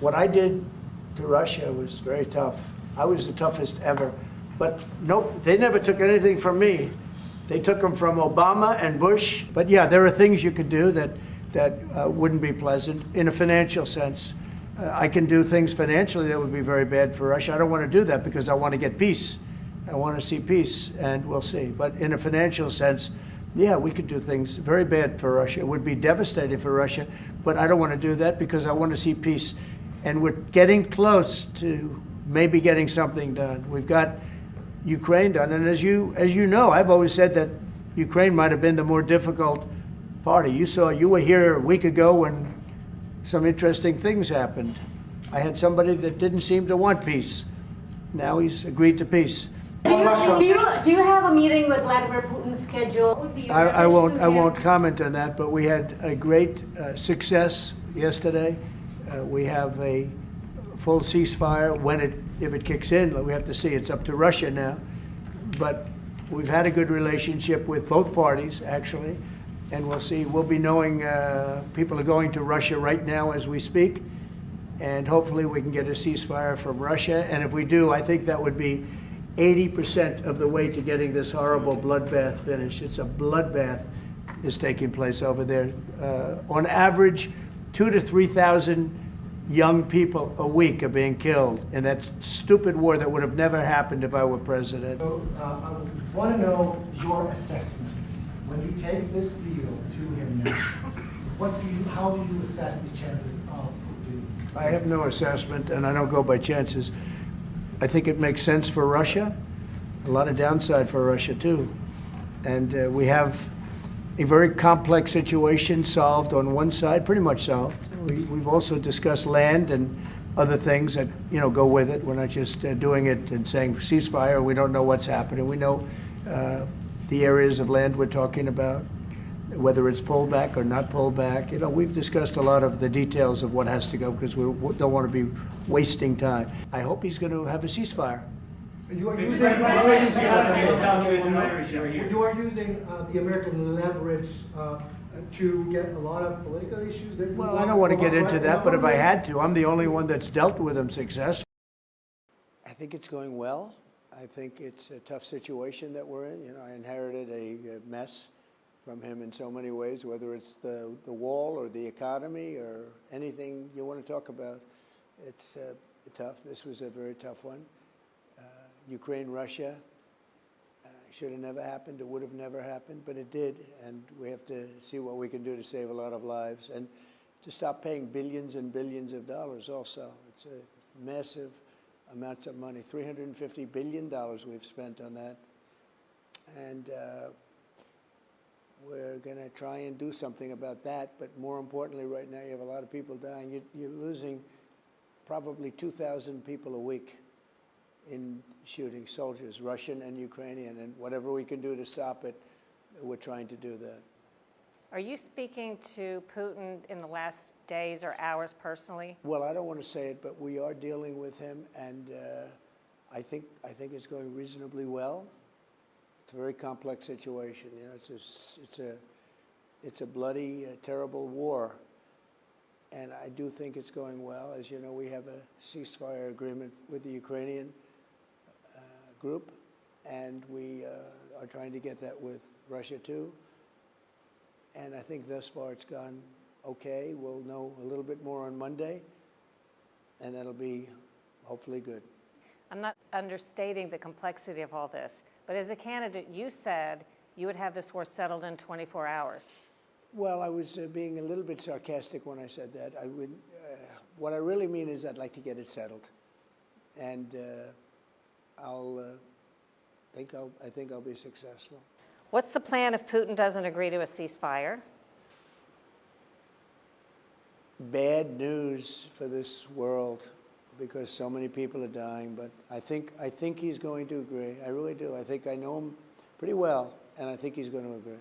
What I did to Russia was very tough. I was the toughest ever. But nope, they never took anything from me. They took them from Obama and Bush. But yeah, there are things you could do that wouldn't be pleasant in a financial sense. I can do things financially that would be very bad for Russia. I don't want to do that because I want to get peace. I want to see peace, and we'll see. But in a financial sense, yeah, we could do things very bad for Russia. It would be devastating for Russia, but I don't want to do that because I want to see peace. And we're getting close to maybe getting something done. We've got Ukraine done, and as you know, I've always said that Ukraine might have been the more difficult party. You were here a week ago when some interesting things happened. I had somebody that didn't seem to want peace. Now he's agreed to peace. Do you have a meeting with Vladimir Putin scheduled? I won't comment on that, but we had a great success yesterday. We have a full ceasefire. If it kicks in, we have to see. It's up to Russia now. But we've had a good relationship with both parties, actually, and we'll see. We'll be knowing people are going to Russia right now as we speak, and hopefully we can get a ceasefire from Russia. And if we do, I think that would be 80% of the way to getting this horrible bloodbath finished. It's a bloodbath is taking place over there. On average, 2,000 to 3,000 young people a week are being killed in that stupid war that would have never happened if I were president. So I want to know your assessment. When you take this deal to him now, how do you assess the chances of Putin? I have no assessment, and I don't go by chances. I think it makes sense for Russia, a lot of downside for Russia too. And we have a very complex situation solved on one side, pretty much solved. We've also discussed land and other things that go with it. We're not just doing it and saying ceasefire. We don't know what's happening. We know the areas of land we're talking about, whether it's pulled back or not pulled back. We've discussed a lot of the details of what has to go because we don't want to be wasting time. I hope he's going to have a ceasefire. You are using the American leverage to get a lot of political issues. Well, I don't want to get into that, but if I had to, I'm the only one that's dealt with them successfully. I think it's going well. I think it's a tough situation that we're in. I inherited a mess from him in so many ways, whether it's the wall or the economy or anything you want to talk about. It's tough. This was a very tough one. Ukraine, Russia should have never happened. It would have never happened, but it did, and we have to see what we can do to save a lot of lives and to stop paying billions and billions of dollars also. It's a massive amounts of money, $350 billion we've spent on that, and we're going to try and do something about that. But more importantly, right now, you have a lot of people dying. You're losing probably 2,000 people a week in shooting, soldiers, Russian and Ukrainian, and whatever we can do to stop it, we're trying to do that. Are you speaking to Putin in the last days or hours personally? Well, I don't want to say it, but we are dealing with him, and I think it's going reasonably well. It's a very complex situation. It's a bloody, terrible war, and I do think it's going well. As you know, we have a ceasefire agreement with the Ukrainian group, and we are trying to get that with Russia too. And I think thus far it's gone okay. We'll know a little bit more on Monday, and that'll be hopefully good. I'm not understating the complexity of all this, but as a candidate, you said you would have this war settled in 24 hours. Well, I was being a little bit sarcastic when I said that. What I really mean is I'd like to get it settled, and I think I'll be successful. What's the plan if Putin doesn't agree to a ceasefire? Bad news for this world because so many people are dying. But I think he's going to agree. I really do. I think I know him pretty well, and I think he's going to agree.